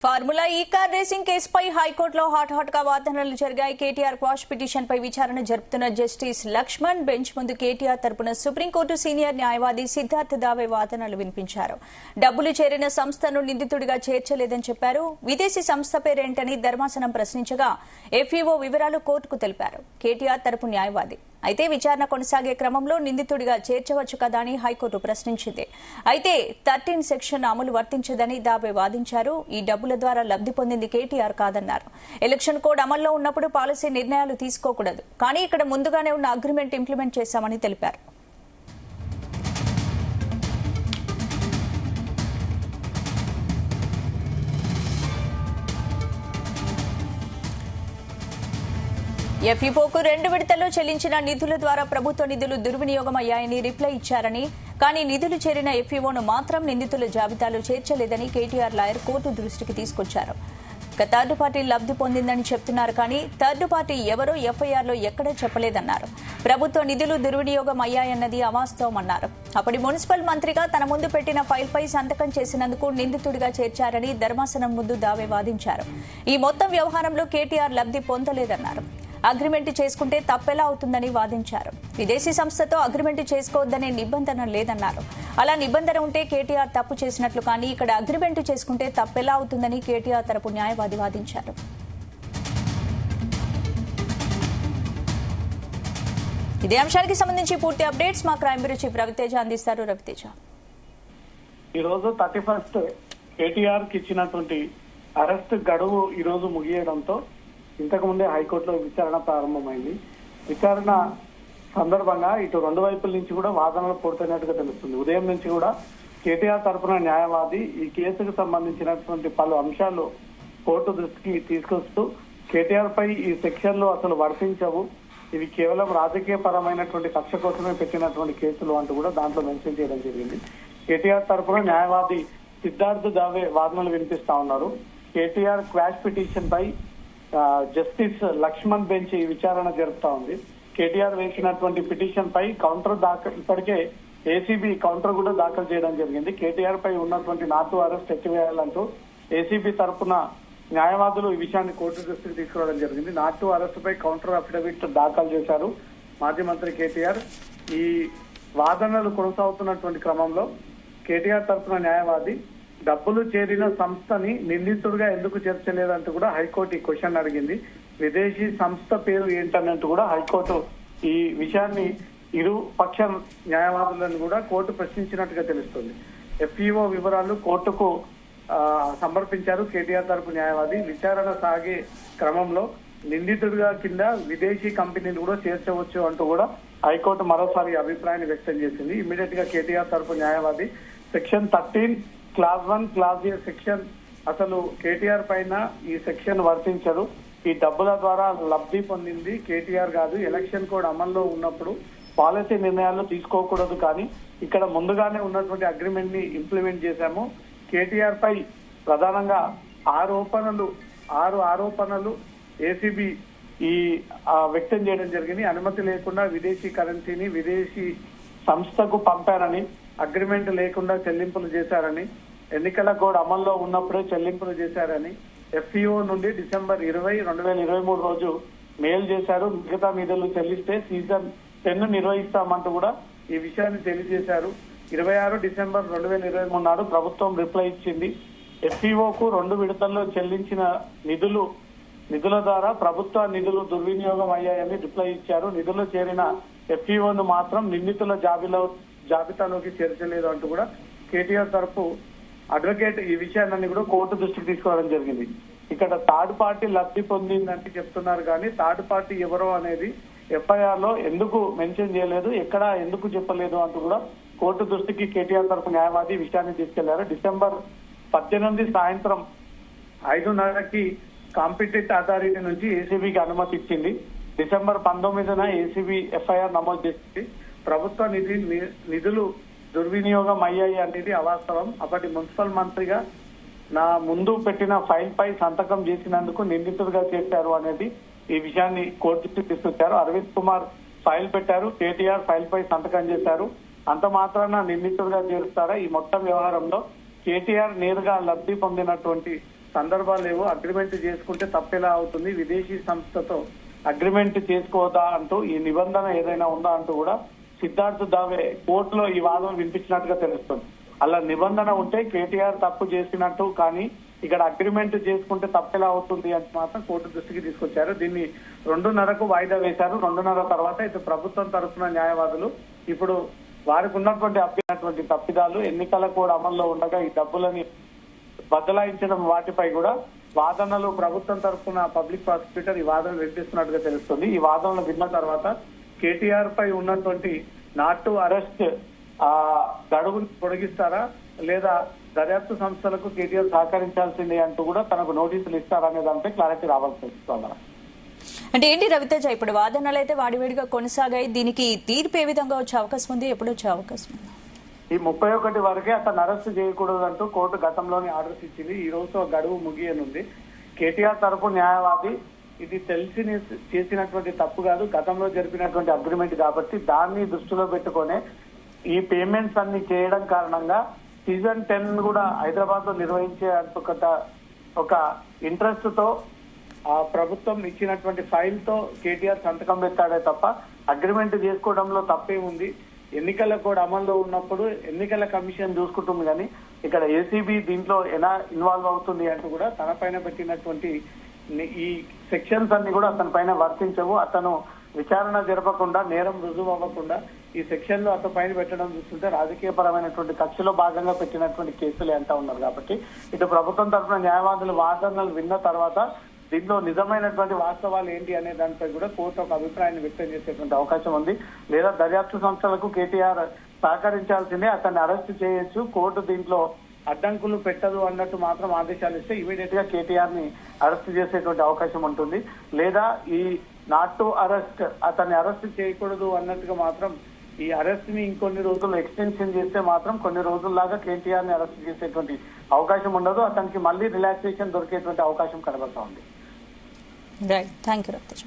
Formula ఈ car racing కేసుపై హైకోర్టులో హాట్ గా వాదనలు జరిగాయి. కేటీఆర్ క్వాష్ పిటిషన్ పై విచారణ జరుపుతున్న జస్టిస్ లక్ష్మణ్ బెంచ్ ముందు కేటీఆర్ తరపున సుప్రీంకోర్టు సీనియర్ న్యాయవాది సిద్ధార్థ్ దావే వాదనలు వినిపించారు. డబ్బులు చేరిన సంస్థను నిందితుడిగా చేర్చలేదని చెప్పారు. విదేశీ సంస్థ పేరేంటని ధర్మాసనం ప్రశ్నించగా ఎఫ్ఈఓ వివరాలు కోర్టుకు తెలిపారు కేటీఆర్ తరపు న్యాయవాది. అయితే విచారణ కొనసాగే క్రమంలో నిందితుడిగా చేర్చవచ్చు కదా అని హైకోర్టు ప్రశ్నించింది. అయితే 13 సెక్షన్ అమలు వర్తించదని దావే వాదించారు. ఈ డబ్బుల ద్వారా లబ్ది పొందింది కేటీఆర్ కాదన్నారు. ఎలక్షన్ కోడ్ అమల్లో ఉన్నప్పుడు పాలసీ నిర్ణయాలు తీసుకోకూడదు, కానీ ఇక్కడ ముందుగానే ఉన్న అగ్రిమెంట్ ఇంప్లిమెంట్ చేశామని తెలిపారు. ఎఫ్ఈఓకు 2 విడతల్లో చెల్లించిన నిధుల ద్వారా ప్రభుత్వ నిధులు దుర్వినియోగం అయ్యాయని రిప్లై ఇచ్చారని, కానీ నిధులు చేరిన ఎఫ్ఈఓను మాత్రం నిందితుల జాబితాలో చేర్చలేదని కేటీఆర్ లాయర్ కోర్టు దృష్టికి తీసుకొచ్చారు. థర్డ్ పార్టీ లబ్ది పొందిందని చెప్తున్నారు, కానీ థర్డ్ పార్టీ ఎవరో ఎఫ్ఐఆర్లో ఎక్కడా చెప్పలేదన్నారు. ప్రభుత్వ నిధులు దుర్వినియోగం అయ్యాయన్నది అవాస్తవమన్నారు. అప్పటి మున్సిపల్ మంత్రిగా తన ముందు పెట్టిన ఫైల్పై సంతకం చేసినందుకు నిందితుడిగా చేర్చారని ధర్మాసనం ముందు దావే వాదించారు. ఈ మొత్తం వ్యవహారంలో కేటీఆర్ లబ్ది పొందలేదన్నారు. అగ్రిమెంట్ చేసుకుంటే తప్పెలా అవుతుందని వాదించారు. విదేశీ సంస్థతో అగ్రిమెంట్ చేసుకోవద్దనే నిబంధన లేదన్నారు. అలా నిబంధన ఉంటే కేటీఆర్ తప్పు చేసినట్లు, కానీ ఇక్కడ అగ్రిమెంట్ చేసుకుంటే తప్పెలా అవుతుందని కేటీఆర్ తరపు న్యాయవాది వాదించారు. ఇదే అంశానికి సంబంధించి పూర్తి అప్డేట్స్ మా క్రైమ్ బ్యూరో చీఫ్ రవితేజ అందిస్తారు. రవితేజ, ఈ రోజు 31st కేటీఆర్ కి ఇచ్చినటువంటి అరెస్ట్ గడువు ఈ రోజు ముగియడంతో ఇంతకు ముందే హైకోర్టులో విచారణ ప్రారంభమైంది. విచారణ సందర్భంగా ఇటు 2 వైపుల నుంచి కూడా వాదనలు పూర్తయినట్టుగా తెలుస్తుంది. ఉదయం నుంచి కూడా కేటీఆర్ తరఫున న్యాయవాది ఈ కేసుకు సంబంధించినటువంటి పలు అంశాలు కోర్టు దృష్టికి తీసుకొస్తూ కేటీఆర్ పై ఈ సెక్షన్లు అసలు వర్తించవు, ఇవి కేవలం రాజకీయ పరమైనటువంటి కక్ష కోసమే పెట్టినటువంటి కేసులు అంటూ కూడా దాంట్లో మెన్షన్ చేయడం జరిగింది. కేటీఆర్ తరఫున న్యాయవాది సిద్ధార్థ్ దావే వాదనలు వినిపిస్తా ఉన్నారు. కేటీఆర్ క్వాష్ పిటిషన్ పై జస్టిస్ లక్ష్మణ్ బెంచ్ ఈ విచారణ జరుపుతా ఉంది. కేటీఆర్ వేసినటువంటి పిటిషన్ పై కౌంటర్ దాఖలు, ఇప్పటికే ఏసీబీ కౌంటర్ కూడా దాఖలు చేయడం జరిగింది. కేటీఆర్ పై ఉన్నటువంటి నాటు అరెస్ట్ ఎత్తివేయాలంటూ ఏసీబీ తరఫున న్యాయవాదులు ఈ విషయాన్ని కోర్టు దృష్టికి తీసుకురావడం జరిగింది. నాటు అరెస్ట్ పై కౌంటర్ అఫిడవిట్ దాఖలు చేశారు మాజీ మంత్రి కేటీఆర్. ఈ వాదనలు కొనసాగుతున్నటువంటి క్రమంలో కేటీఆర్ తరఫున న్యాయవాది డబ్బులు చేరిన సంస్థని నిందితుడిగా ఎందుకు చేర్చలేదంటూ కూడా హైకోర్టు ఈ క్వశ్చన్ అడిగింది. విదేశీ సంస్థ పేరు ఏంటన్నట్టు కూడా హైకోర్టు ఈ విషయాన్ని ఇరు పక్ష న్యాయవాదులను కూడా కోర్టు ప్రశ్నించినట్టుగా తెలుస్తుంది. ఎఫ్ఈఓ వివరాలు కోర్టుకు సమర్పించారు కేటీఆర్ తరపు న్యాయవాది. విచారణ సాగే క్రమంలో నిందితుడిగా కింద విదేశీ కంపెనీలు కూడా చేర్చవచ్చు అంటూ కూడా హైకోర్టు మరోసారి అభిప్రాయాన్ని వ్యక్తం చేసింది. ఇమీడియట్ గా కేటీఆర్ తరపు న్యాయవాది సెక్షన్ 13 క్లాస్ 1 క్లాస్ ఏ సెక్షన్ అసలు కేటీఆర్ పైన ఈ సెక్షన్ వర్తించదు. ఈ డబ్బుల ద్వారా లబ్ధి పొందింది కేటీఆర్ కాదు. ఎలక్షన్ కోడ్ అమల్లో ఉన్నప్పుడు పాలసీ నిర్ణయాలు తీసుకోకూడదు, కానీ ఇక్కడ ముందుగానే ఉన్నటువంటి అగ్రిమెంట్ ని ఇంప్లిమెంట్ చేశాము. కేటీఆర్ పై ప్రధానంగా 6 ఆరోపణలు ఏసీబీ వ్యక్తం చేయడం జరిగింది. అనుమతి లేకుండా విదేశీ కరెన్సీని విదేశీ సంస్థకు పంపారని, అగ్రిమెంట్ లేకుండా చెల్లింపులు చేశారని, ఎన్నికల కోడ్ అమల్లో ఉన్నప్పుడే చెల్లింపులు చేశారని ఎఫ్ఈఓ నుండి డిసెంబర్ 20, 2023 రోజు మెయిల్ చేశారు. మిగతా నిధులు చెల్లిస్తే సీజన్ 10 నిర్వహిస్తామంటూ కూడా ఈ విషయాన్ని తెలియజేశారు. 26 డిసెంబర్ 2023 నాడు ప్రభుత్వం రిప్లై ఇచ్చింది. ఎఫ్ఈఓకు 2 విడతల్లో చెల్లించిన నిధుల ద్వారా ప్రభుత్వ నిధులు దుర్వినియోగం అయ్యాయని రిప్లై ఇచ్చారు. నిధులు చేరిన ఎఫ్ఈఓను మాత్రం నిందితుల జాబితాలోకి చేర్చలేదు అంటూ కూడా కేటీఆర్ తరపు అడ్వకేట్ ఈ విషయాన్ని కూడా కోర్టు దృష్టికి తీసుకురావడం జరిగింది. ఇక్కడ థర్డ్ పార్టీ లబ్ధి పొందిందంటే చెప్తున్నారు, కానీ థర్డ్ పార్టీ ఎవరో అనేది ఎఫ్ఐఆర్ లో ఎందుకు మెన్షన్ చేయలేదు, ఎక్కడ ఎందుకు చెప్పలేదు అంటూ కూడా కోర్టు దృష్టికి కేటీఆర్ తరపు న్యాయవాది విషయాన్ని తీసుకెళ్లారు. డిసెంబర్ 18 సాయంత్రం 5:30కి కాంపిటెంట్ అథారిటీ నుంచి ఏసీబీకి అనుమతి ఇచ్చింది. డిసెంబర్ 19న ఏసీబీ ఎఫ్ఐఆర్ నమోదు చేసింది. ప్రభుత్వ నిధులు దుర్వినియోగం అయ్యాయి అనేది అవాస్తవం. అప్పటి మున్సిపల్ మంత్రిగా నా ముందు పెట్టిన ఫైల్ పై సంతకం చేసినందుకు నిందితుడిగా చేశారు అనేది ఈ విషయాన్ని కోర్టుకు తీసుకొచ్చారు. అరవింద్ కుమార్ ఫైల్ పెట్టారు, కేటీఆర్ ఫైల్ పై సంతకం చేశారు. అంత మాత్రాన నిందితుడిగా చేరుస్తారా? ఈ మొత్తం వ్యవహారంలో కేటీఆర్ నేరుగా లబ్ధి పొందినటువంటి సందర్భాలు లేవు. అగ్రిమెంట్ చేసుకుంటే తప్పేలా అవుతుంది, విదేశీ సంస్థతో అగ్రిమెంట్ చేసుకోవద్దా అంటూ ఈ నిబంధన ఏదైనా ఉందా అంటూ కూడా సిద్ధార్థ్ దావే కోర్టులో ఈ వాదన వినిపించినట్టుగా తెలుస్తుంది. అలా నిబంధన ఉంటే కేటీఆర్ తప్పు చేసినట్టు, కానీ ఇక్కడ అగ్రిమెంట్ చేసుకుంటే తప్పేలా అవుతుంది అని మాత్రం కోర్టు దృష్టికి తీసుకొచ్చారు. దీన్ని 2:30కు వాయిదా వేశారు. 2:30 తర్వాత ఇటు ప్రభుత్వం తరఫున న్యాయవాదులు ఇప్పుడు వారికి ఉన్నటువంటి తప్పిదాలు, ఎన్నికల కోడ్ అమల్లో ఉండగా ఈ డబ్బులని బదలాయించడం వాటిపై కూడా వాదనలు ప్రభుత్వం తరఫున పబ్లిక్ ప్రాసిక్యూటర్ ఈ వాదన వినిపిస్తున్నట్టుగా తెలుస్తుంది. ఈ వాదనలు విన్న తర్వాత కేటీఆర్ పై ఉన్నటువంటి నాట్ టు అరెస్ట్ గడువును పొడిగిస్తారా లేదా దర్యాప్తు సంస్థలకు కేటీఆర్ సహకరించాల్సిందే అంటూ కూడా తనకు నోటీసులు ఇస్తారనే దానిపై క్లారిటీ రావాల్సి వస్తుంది. అంటే ఏంటి రవితేజ, ఇప్పుడు వాదనలు అయితే వాడివేడిగా కొనసాగాయి. దీనికి తీర్పు ఏ విధంగా వచ్చే అవకాశం ఉంది, ఎప్పుడు వచ్చే అవకాశం ఉంది? ఈ 31 వరకే అతను అరెస్ట్ చేయకూడదు అంటూ కోర్టు గతంలోని ఆర్డర్స్ ఇచ్చింది. ఈ రోజుతో గడువు ముగియనుంది. కేటీఆర్ తరపు న్యాయవాది ఇది తెలిసి చేసినటువంటి తప్పు కాదు, గతంలో జరిపినటువంటి అగ్రిమెంట్ కాబట్టి దాన్ని దృష్టిలో పెట్టుకునే ఈ పేమెంట్స్ అన్ని చేయడం కారణంగా సీజన్ 10 కూడా హైదరాబాద్ లో నిర్వహించే ఒక ఇంట్రెస్ట్ తో ఆ ప్రభుత్వం ఇచ్చినటువంటి ఫైల్ తో కేటీఆర్ సంతకం పెట్టాడే తప్ప అగ్రిమెంట్ చేసుకోవడంలో తప్పే ఉంది. ఎన్నికల కూడా అమల్లో ఉన్నప్పుడు ఎన్నికల కమిషన్ చూసుకుంటుంది, కానీ ఇక్కడ ఏసీబీ దీంట్లో ఎలా ఇన్వాల్వ్ అవుతుంది అంటూ కూడా తన పైన పెట్టినటువంటి ఈ సెక్షన్స్ అన్ని కూడా అతని పైన వర్తించవు. అతను విచారణ జరపకుండా, నేరం రుజువు అవ్వకుండా ఈ సెక్షన్ లో అతని పైన పెట్టడం చూస్తుంటే రాజకీయపరమైనటువంటి కక్షలో భాగంగా పెట్టినటువంటి కేసులే అంటా ఉన్నారు. కాబట్టి ఇటు ప్రభుత్వం తరఫున న్యాయవాదులు వాదనలు విన్న తర్వాత దీంట్లో నిజమైనటువంటి వాస్తవాలు ఏంటి అనే దానిపై కూడా కోర్టు ఒక అభిప్రాయాన్ని వ్యక్తం చేసేటువంటి అవకాశం ఉంది. లేదా దర్యాప్తు సంస్థలకు కేటీఆర్ సహకరించాల్సిందే, అతన్ని అరెస్ట్ చేయొచ్చు, కోర్టు దీంట్లో అడ్డంకులు పెట్టదు అన్నట్టు మాత్రం ఆదేశాలు ఇస్తే ఇమీడియట్ గా కేటీఆర్ ని అరెస్ట్ చేసేటువంటి అవకాశం ఉంటుంది. లేదా ఈ నాట్ టు అరెస్ట్, అతన్ని అరెస్ట్ చేయకూడదు అన్నట్టుగా మాత్రం ఈ అరెస్ట్ ని ఇంకొన్ని రోజులు ఎక్స్టెన్షన్ చేస్తే మాత్రం కొన్ని రోజుల్లాగా కేటీఆర్ ని అరెస్ట్ చేసేటువంటి అవకాశం ఉండదు. అతనికి మళ్ళీ రిలాక్సేషన్ దొరికేటువంటి అవకాశం కనబడతా ఉంది. Right, thank you Raviteja.